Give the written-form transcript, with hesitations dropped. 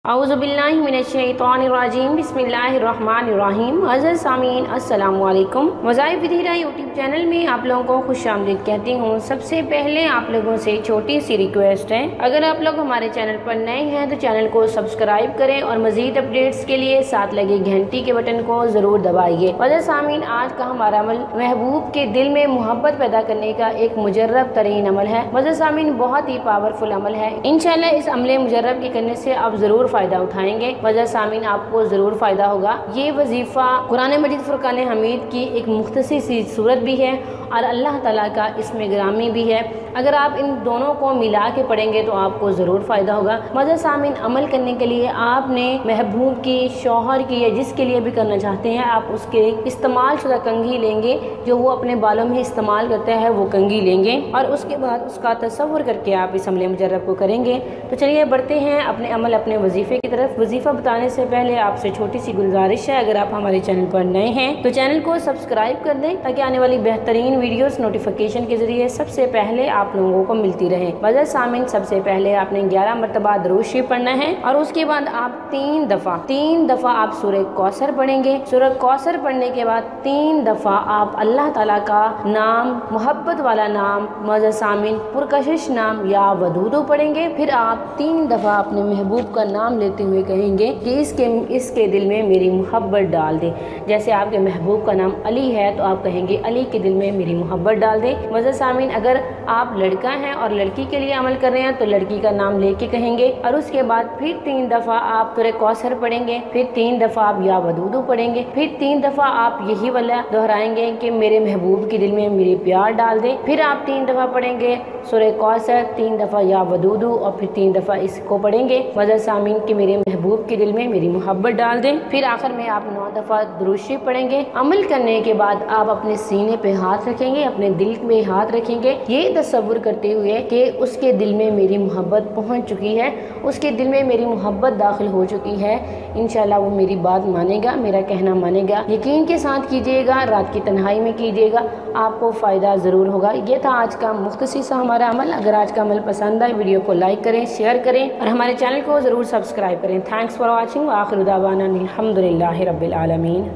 औज़ुबिल्लाहिमिनश्शैतानिर्रजीम बिस्मिल्लाहिर्रहमानिर्रहीम। अज़ीज़ सामीन अस्सलामु अलैकुम। मज़ाहिब विधीरा यूट्यूब चैनल में आप लोगों को खुशामदीद कहती हूँ। सबसे पहले आप लोगों से छोटी सी रिक्वेस्ट है, अगर आप लोग हमारे चैनल पर नए हैं तो चैनल को सब्सक्राइब करें और मज़ीद अपडेट्स के लिए साथ लगे घंटी के बटन को ज़रूर दबाइए। अज़ीज़ सामीन, आज का हमारा अमल महबूब के दिल में मोहब्बत पैदा करने का एक मुजर्रब तरीन अमल है। अज़ीज़ सामीन, बहुत ही पावरफुल अमल है। इंशाअल्लाह इस अमले मुजर्रब के करने से आप ज़रूर फ़ायदा उठाएंगे। वजह सामीन, आपको ज़रूर फ़ायदा होगा। ये वजीफ़ा कुरान मजीद फुरकान हमीद की एक मुख्तसर सी सूरत भी है और अल्लाह ताला का इसमें ग्रामी भी है। अगर आप इन दोनों को मिला के पढ़ेंगे तो आपको ज़रूर फ़ायदा होगा। वजह सामीन, अमल करने के लिए आपने महबूब की, शौहर की या जिसके लिए भी करना चाहते हैं, आप उसके इस्तेमाल शुदा कंघी लेंगे जो वो अपने बालों में इस्तेमाल करता है, वो कंघी लेंगे और उसके बाद उसका तसव्वुर करके आप इस अमले मुजर्रब को करेंगे। तो चलिए बढ़ते हैं अपने अमल, अपने वजीफ़े की तरफ। वजीफ़ा बताने से पहले आपसे छोटी सी गुजारिश है, अगर आप हमारे चैनल पर नए हैं तो चैनल को सब्सक्राइब कर दें ताकि आने वाली बेहतरीन वीडियोस नोटिफिकेशन के जरिए सबसे पहले आप लोगों को मिलती रहे। वजह सामीन, सबसे पहले आपने 11 मरतबा दुरूद शरीफ पढ़ना है और उसके बाद आप 3 दफ़ा आप सूरह कौसर पढ़ेंगे। सूरह कौसर पढ़ने के बाद 3 दफ़ा आप अल्लाह ताला का नाम, मोहब्बत वाला नाम, वजह सामीन पुरकशिश नाम या वदूदो पढ़ेंगे। फिर आप 3 दफ़ा अपने महबूब का नाम लेते हुए कहेंगे कि इसके दिल में मेरी मोहब्बत डाल दे। जैसे आपके महबूब का नाम अली है तो आप कहेंगे अली के दिल में मेरी मोहब्बत डाल दे। वजह सामीन, अगर आप लड़का हैं और लड़की के लिए अमल कर रहे हैं तो लड़की का नाम लेके कहेंगे और उसके बाद फिर 3 दफ़ा आप सूरह कौसर पढ़ेंगे। फिर 3 दफ़ा आप या वदूदो पढ़ेंगे। फिर 3 दफ़ा आप यही वाला दोहराएंगे कि मेरे महबूब के दिल में मेरी प्यार डाल दे। फिर आप 3 दफ़ा पढ़ेंगे सूरह कौसर, 3 दफ़ा या वदूदो और फिर 3 दफ़ा इसको पढ़ेंगे वजह सामीन कि मेरे महबूब के दिल में मेरी मोहब्बत डाल दें। फिर आखिर में आप 9 दफ़ा दुरूद शरीफ पढ़ेंगे। अमल करने के बाद आप अपने सीने पे हाथ रखेंगे, अपने दिल में हाथ रखेंगे, ये तसव्वुर करते हुए कि उसके दिल में मेरी मोहब्बत पहुंच चुकी है, उसके दिल में मेरी मोहब्बत दाखिल हो चुकी है। इंशाल्लाह वो मेरी बात मानेगा, मेरा कहना मानेगा। यकीन के साथ कीजिएगा, रात की तन्हाई में कीजिएगा, आपको फ़ायदा ज़रूर होगा। ये था आज का मुख्तसर सा हमारा अमल। अगर आज का अमल पसंद आए वीडियो को लाइक करें, शेयर करें और हमारे चैनल को ज़रूर सब्सक्राइब करें। Thanks for watching. आखिर दावाना अल्हम्दुलिल्लाहि रब्बिल आलमीन।